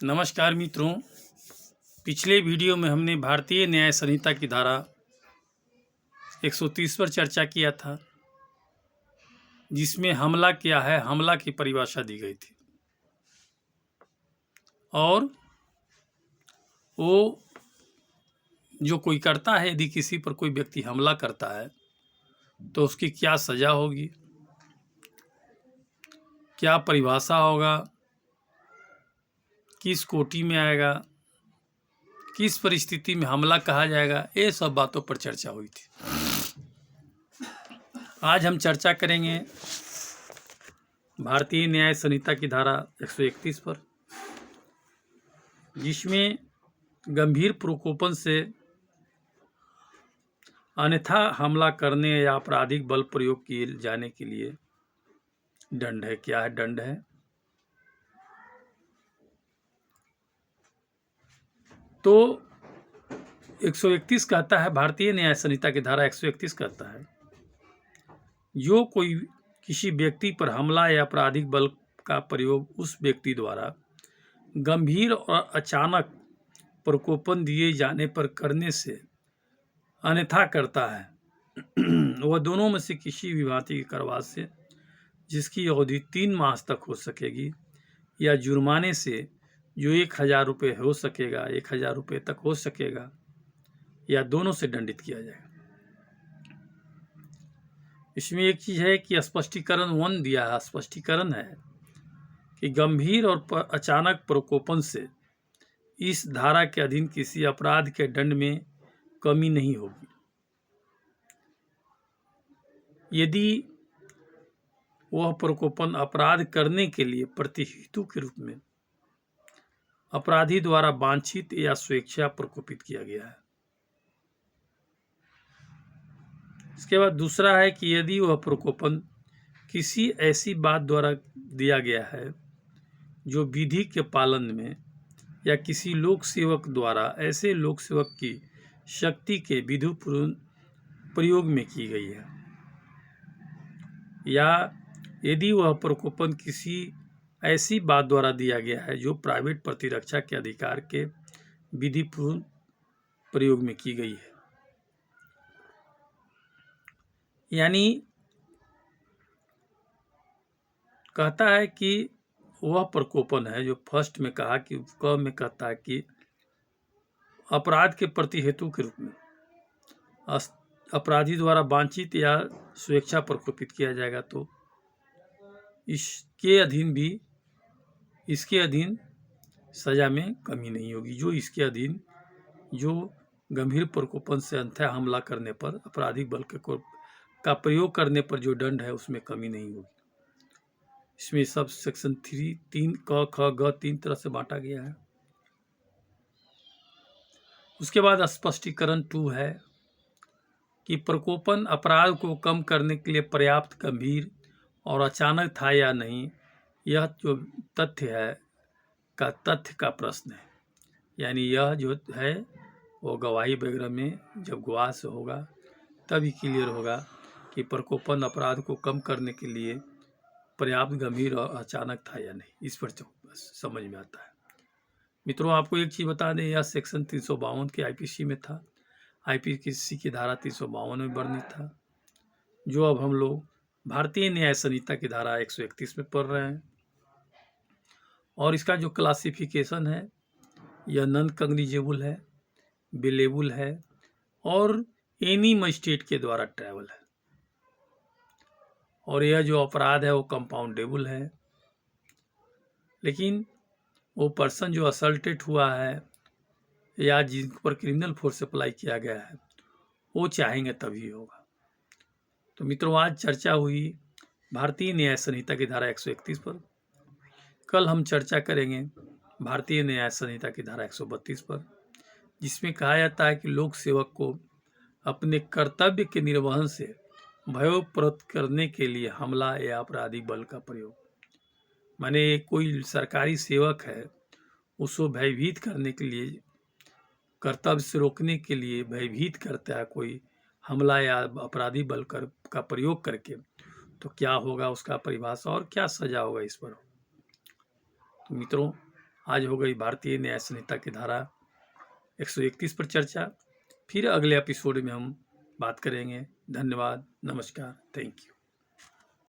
नमस्कार मित्रों। पिछले वीडियो में हमने भारतीय न्याय संहिता की धारा 130 पर चर्चा किया था, जिसमें हमला क्या है, हमला की परिभाषा दी गई थी और वो जो कोई करता है, यदि किसी पर कोई व्यक्ति हमला करता है तो उसकी क्या सज़ा होगी, क्या परिभाषा होगा, किस कोटि में आएगा, किस परिस्थिति में हमला कहा जाएगा, ये सब बातों पर चर्चा हुई थी। आज हम चर्चा करेंगे भारतीय न्याय संहिता की धारा 131 पर, जिसमें गंभीर प्रकोपन से अन्यथा हमला करने या आपराधिक बल प्रयोग किए जाने के लिए दंड है। क्या है? दंड है। तो 131 कहता है, भारतीय न्याय संहिता की धारा 131 कहता है, जो कोई किसी व्यक्ति पर हमला या आपराधिक बल का प्रयोग उस व्यक्ति द्वारा गंभीर और अचानक प्रकोपन दिए जाने पर करने से अन्यथा करता है, वह दोनों में से किसी भी भांति की करवाद से, जिसकी अवधि 3 माह तक हो सकेगी, या जुर्माने से जो 1000 रुपये हो सकेगा, 1000 रुपये तक हो सकेगा, या दोनों से दंडित किया जाएगा। इसमें एक चीज़ है कि स्पष्टीकरण 1 दिया है। स्पष्टीकरण है कि गंभीर और अचानक प्रकोपन से इस धारा के अधीन किसी अपराध के दंड में कमी नहीं होगी, यदि वह प्रकोपन अपराध करने के लिए प्रतिहेतु के रूप में अपराधी द्वारा वांछित या स्वेच्छा प्रकोपित किया गया है। इसके बाद दूसरा है कि यदि वह प्रकोपन किसी ऐसी बात द्वारा दिया गया है जो विधि के पालन में या किसी लोक सेवक द्वारा ऐसे लोक सेवक की शक्ति के विधिपूर्ण प्रयोग में की गई है, या यदि वह प्रकोपन किसी ऐसी बात द्वारा दिया गया है जो प्राइवेट प्रतिरक्षा के अधिकार के विधिपूर्ण प्रयोग में की गई है। यानी कहता है कि वह प्रकोपन है जो फर्स्ट में कहा कि क में कहता है कि अपराध के प्रतिहेतु के रूप में अपराधी द्वारा वांछित या स्वेच्छा प्रकोपित किया जाएगा, तो इसके अधीन सजा में कमी नहीं होगी। जो इसके अधीन जो गंभीर प्रकोपन से अन्यथा हमला करने पर आपराधिक बल का प्रयोग करने पर जो दंड है, उसमें कमी नहीं होगी। इसमें सब सेक्शन 3 क ख ग 3 तरह से बांटा गया है। उसके बाद स्पष्टीकरण 2 है कि प्रकोपन अपराध को कम करने के लिए पर्याप्त गंभीर और अचानक था या नहीं, यह जो तथ्य का प्रश्न है। यानी यह जो है वो गवाही वगैरह में जब गवाह से होगा तभी क्लियर होगा कि प्रकोपन अपराध को कम करने के लिए पर्याप्त गंभीर और अचानक था या नहीं। इस पर समझ में आता है। मित्रों, आपको एक चीज़ बता दें, यह सेक्शन 352 के आईपीसी में था। आईपीसी की धारा 352 में वर्णित था, जो अब हम लोग भारतीय न्याय संहिता की धारा 131 में पढ़ रहे हैं। और इसका जो क्लासिफिकेशन है, यह नॉन कॉग्निजेबल है, बेलेबल है और एनी मजिस्ट्रेट के द्वारा ट्रायबल है। और यह जो अपराध है वो कंपाउंडेबल है। लेकिन वो पर्सन जो असल्टेड हुआ है या जिन पर क्रिमिनल फोर्स अप्लाई किया गया है, वो चाहेंगे तभी होगा। तो मित्रों, आज चर्चा हुई भारतीय न्याय संहिता की धारा 131 पर। कल हम चर्चा करेंगे भारतीय न्याय संहिता की धारा 132 पर, जिसमें कहा जाता है कि लोक सेवक को अपने कर्तव्य के निर्वहन से भयोत्पादक करने के लिए हमला या आपराधिक बल का प्रयोग, माने कोई सरकारी सेवक है, उसको भयभीत करने के लिए, कर्तव्य से रोकने के लिए भयभीत करता है कोई हमला या आपराधिक बल का प्रयोग करके, तो क्या होगा उसका परिभाषा और क्या सजा होगा इस पर। तो मित्रों, आज हो गई भारतीय न्याय संहिता की धारा 131 पर चर्चा। फिर अगले एपिसोड में हम बात करेंगे। धन्यवाद, नमस्कार, थैंक यू।